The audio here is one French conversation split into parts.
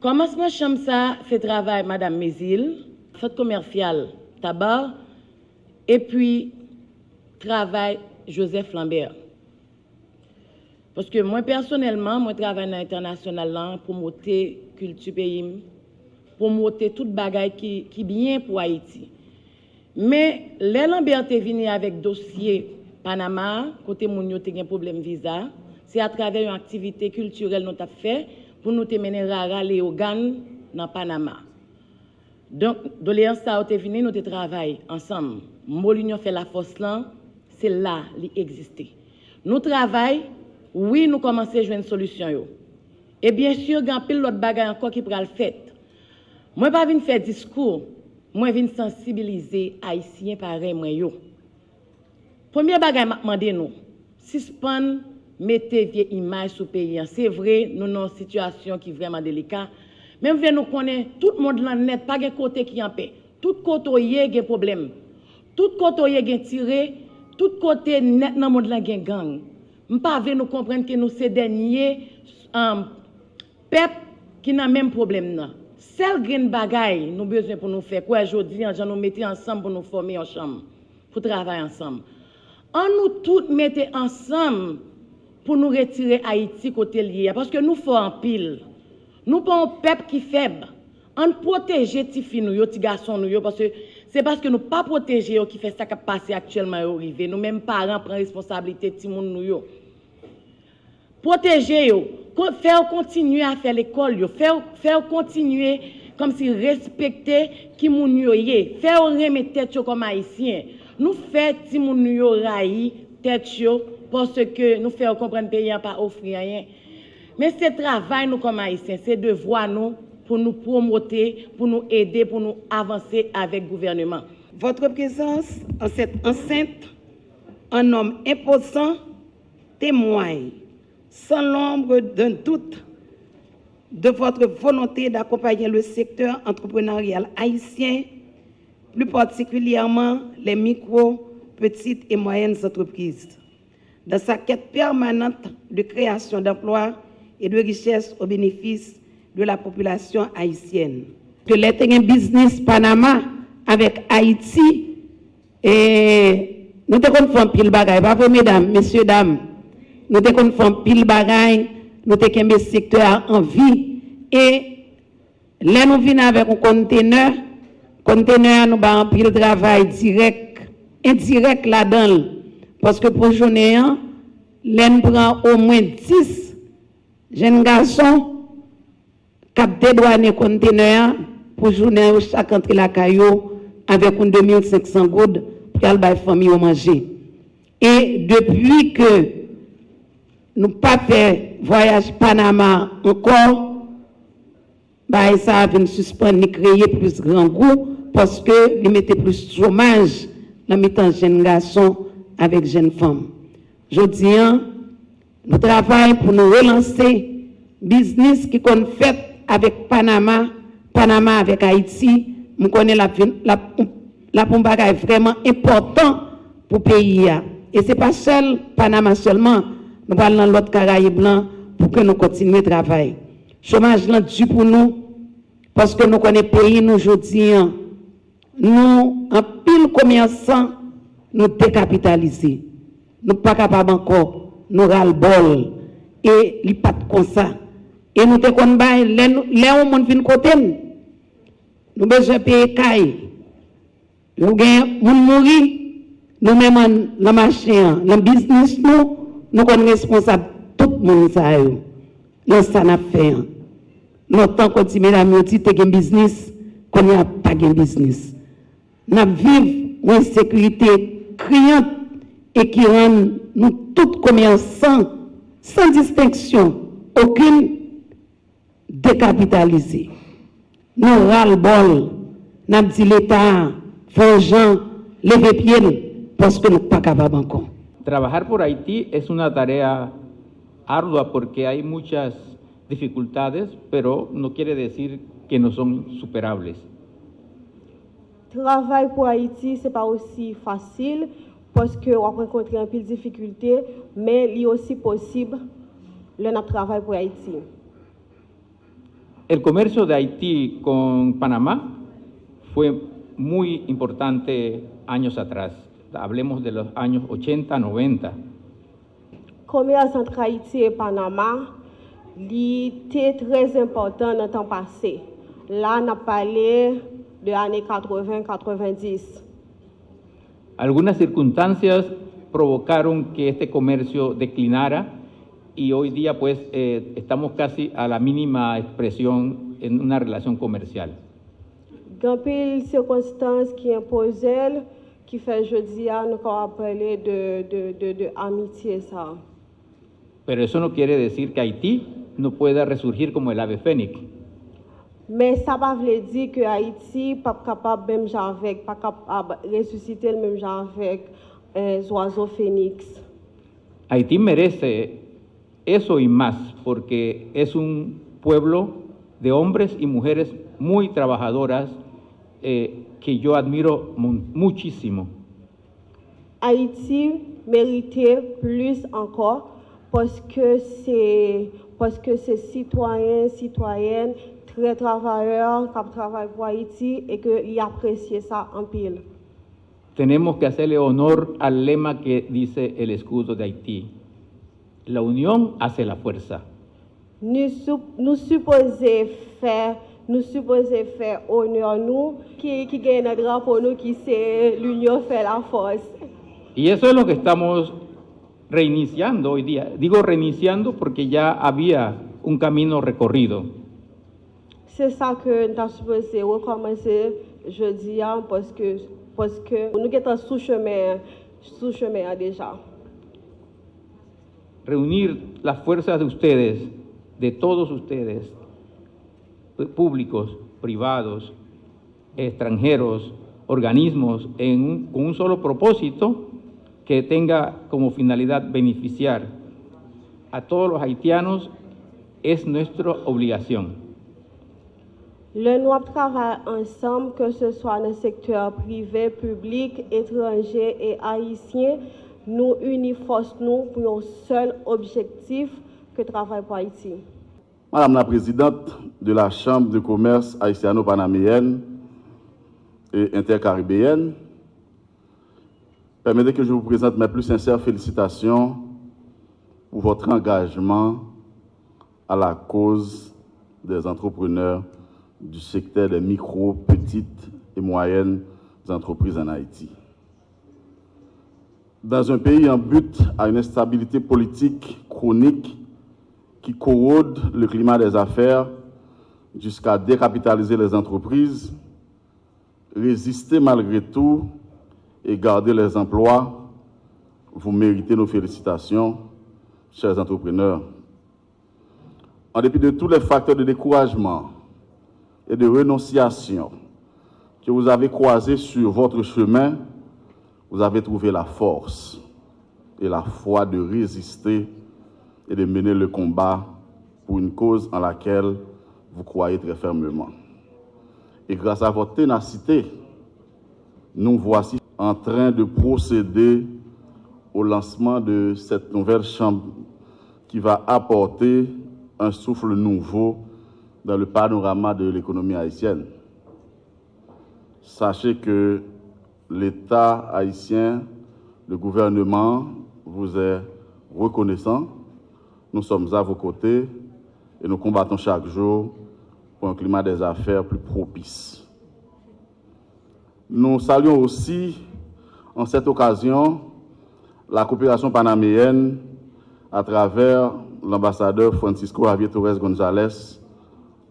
Commencement chambre ça fait travail Madame Mézil, fête commerciale tabac et puis travail Joseph Lambert. Parce que moi personnellement, moi travaille dans l'international là pour monter culture pays, pour monter toute bagaille qui bien pour Haïti. Mais les Lambert est venu avec dossier Panama, côté moun yo te gen problème visa, c'est à travers une activité culturelle nous t'a fait pour nous te mener rara les organes dans Panama. Donc doléance ça te venu nous te travail ensemble. Molignon fait la force là, c'est là li exister. Nous travail, oui, nous commençons à jouer une solution yo. Et bien sûr, il y a pile l'autre bagaille encore qui pral fait. Moi pas vinn faire discours, moi vinn sensibiliser haïtiens pareil moi yo. Premier bagaille m'a demandé nous, suspend mettez vieille image sur pays. C'est vrai, nous dans une situation qui est vraiment délicate. Même si nous connaissons tout le monde là net, pas de côté qui en paix. Tout côté y a des problèmes. Tout côté y a des tiré, tout côté net dans le monde là gen gang. M'pas veut nous comprendre que nous ces derniers peuple qui n'a même problème là. Seul green bagaille nous besoin pour nous faire quoi aujourd'hui, en nous mettre ensemble pour nous former en chambre, pour travailler ensemble. On nous tous mettre ensemble pour nous retirer Haïti côté lié parce que nous faut en pile. Nous pas un peuple qui faible. On protéger les filles nous, les garçons nous parce que c'est parce que nous pas protéger qui fait ça qui passe actuellement arrivé. Nous même parents prend responsabilité ti moun nous yo. Protéger yo, faire continuer à faire l'école yo, faire continuer comme si respecter qui moun yo yé, faire remettre tête yo comme haïtien. Nous fait ti moun yo raï tête yo parce que nous faire comprendre pays pas offrir rien. Mais c'est travail nous comme haïtiens, c'est devoir nous pour nous promouvoir, pour nous aider, pour nous avancer avec le gouvernement. Votre présence en cette enceinte, un homme imposant, témoigne sans l'ombre d'un doute de votre volonté d'accompagner le secteur entrepreneurial haïtien, plus particulièrement les micro, petites et moyennes entreprises, dans sa quête permanente de création d'emplois et de richesses au bénéfice de la population haïtienne. Que les business Panama avec Haïti, et nous te confondons pile bagaille, pas vrai mesdames, messieurs, dames, nous te confondons pile bagaille, nous te kembe secteur en vie, et là nous venons avec un conteneur nous avons pile travail direct, indirect là-dedans, parce que pour journée, là nous prend au moins 10 jeunes garçons cap dédouaner conteneur pour journée chaque entrée la caillou avec un 2500 gouttes pour aller la famille au manger. Et depuis que nous pas fait voyage Panama encore, bah ça a venu suspendre ni créer plus grand goût parce que nous mettait plus chômage dans mettant jeunes garçons avec jeunes femmes. Je dis nous travaillons pour nous relancer business qui qu'on fait avec Panama avec Haïti, nous connaissons la pombaga est vraiment important pour le pays. Et ce n'est pas seul Panama seulement, nous parlons dans l'autre Caraïbes blanc pour que nous continuions à travailler. Chômage là dû pour nous, parce que nous connaissons le pays, nous aujourd'hui, nous, en pile commerçant, nous décapitaliser. Nous ne sommes pas capables encore, nous ras-le-bol, et il n'y a pas de comme ça. Et nous te connaissons, les gens viennent côté, nous besoin payer caille. Nous gagnons, mourir, nous même dans machine, dans le business, nous sommes responsables tout le monde. Nous sommes fait. Nous temps continuer à nous dire que business, qu'on n'y a pas de business. Nous vivons une sécurité criante et qui rend nous tous commerçants sans distinction, aucune décapitalisée. Nous ras-le-bol, nous dit l'État, faut gens lever pied parce que nous ne sommes pas capables encore. Trabajar por Haití es una tarea ardua porque hay muchas dificultades, pero no quiere decir que no son superables. Travail pour Haïti, ce n'est pas aussi facile parce qu'on rencontre un peu de difficultés, mais il est aussi possible le travail pour Haïti. El comercio de Haití con Panamá fue muy importante años atrás. Hablemos de los años 80, 90. Commerce entre Haïti et Panama, était très important dans le temps passé. Là, on a parlé de années 80-90. Algunas circunstancias provocaron que este comercio declinara y hoy día pues estamos casi a la mínima expresión en una relación comercial. Il y a des circonstances qui imposent, qui fait aujourd'hui, nous avons parlé de amitié. Ça. Pero eso no quiere decir que Haití no pueda resurgir como el ave fénix. Mais ça ne veut pas dire que Haïti n'est pas capable même avec, pas capable de ressusciter le même genre avec les oiseaux phénix. Haití merece eso y más porque es un pueblo de hombres y mujeres muy trabajadoras que yo admiro muchísimo. Haïti méritait plus encore parce que c'est citoyens, citoyennes, très travailleurs qui travaillent pour Haïti et qu'ils apprécient ça en pile. Tenemos que hacerle honor al lema que dice el escudo de Haití. La unión hace la fuerza. Nous supposons faire honneur nous qui gagne un drapeau nous qui c'est l'union fait la force. Y eso es lo que estamos reiniciando hoy día. Digo reiniciando porque ya había un camino recorrido. C'est ça que nous avons supposé recommencer jeudi parce que nous sommes sous chemin déjà. Reunir las fuerzas de ustedes, de todos ustedes, públicos, privados, extranjeros, organismos, con un solo propósito que tenga como finalidad beneficiar a todos los haitianos es nuestra obligación. Nous travaillons ensemble, que ce soit dans le secteur privé, public, étranger et haïtien, nous unissons force nous pour un seul objectif, que travail pour Haïti. Madame la Présidente de la Chambre de commerce haïtiano-panaméenne et intercaribéenne, permettez que je vous présente mes plus sincères félicitations pour votre engagement à la cause des entrepreneurs du secteur des micro, petites et moyennes entreprises en Haïti. Dans un pays en butte à une instabilité politique chronique qui corrode le climat des affaires jusqu'à décapitaliser les entreprises, résister malgré tout et garder les emplois, vous méritez nos félicitations, chers entrepreneurs. En dépit de tous les facteurs de découragement et de renonciation que vous avez croisés sur votre chemin, vous avez trouvé la force et la foi de résister et de mener le combat pour une cause en laquelle vous croyez très fermement. Et grâce à votre ténacité, nous voici en train de procéder au lancement de cette nouvelle chambre qui va apporter un souffle nouveau dans le panorama de l'économie haïtienne. Sachez que l'État haïtien, le gouvernement, vous est reconnaissant. Nous sommes à vos côtés et nous combattons chaque jour pour un climat des affaires plus propice. Nous saluons aussi, en cette occasion, la coopération panaméenne à travers l'ambassadeur Francisco Javier Torres González,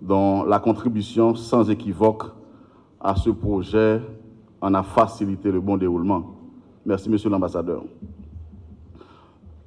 dont la contribution sans équivoque à ce projet en a facilité le bon déroulement. Merci, Monsieur l'ambassadeur.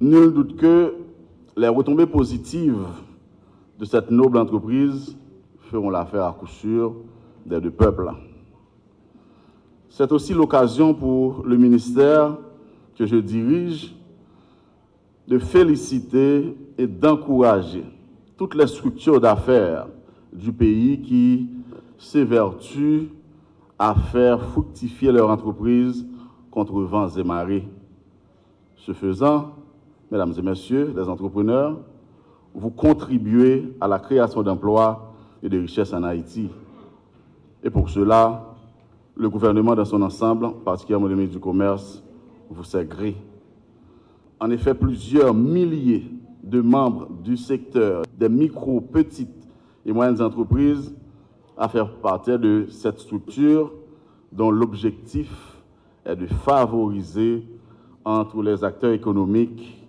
Nul doute que les retombées positives de cette noble entreprise feront l'affaire à coup sûr des deux peuples. C'est aussi l'occasion pour le ministère que je dirige de féliciter et d'encourager toutes les structures d'affaires du pays qui s'évertuent à faire fructifier leur entreprise contre vents et marées. Ce faisant, mesdames et messieurs les entrepreneurs, vous contribuez à la création d'emplois et de richesse en Haïti. Et pour cela, le gouvernement dans son ensemble, particulièrement le ministre du Commerce, vous sait gré. En effet, plusieurs milliers de membres du secteur des micro, petites et moyennes entreprises à faire partie de cette structure dont l'objectif est de favoriser entre les acteurs économiques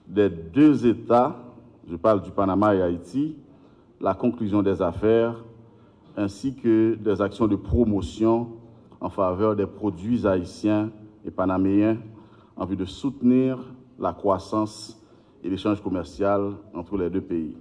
des deux États, je parle du Panama et Haïti, la conclusion des affaires ainsi que des actions de promotion en faveur des produits haïtiens et panaméens en vue de soutenir la croissance et l'échange commercial entre les deux pays.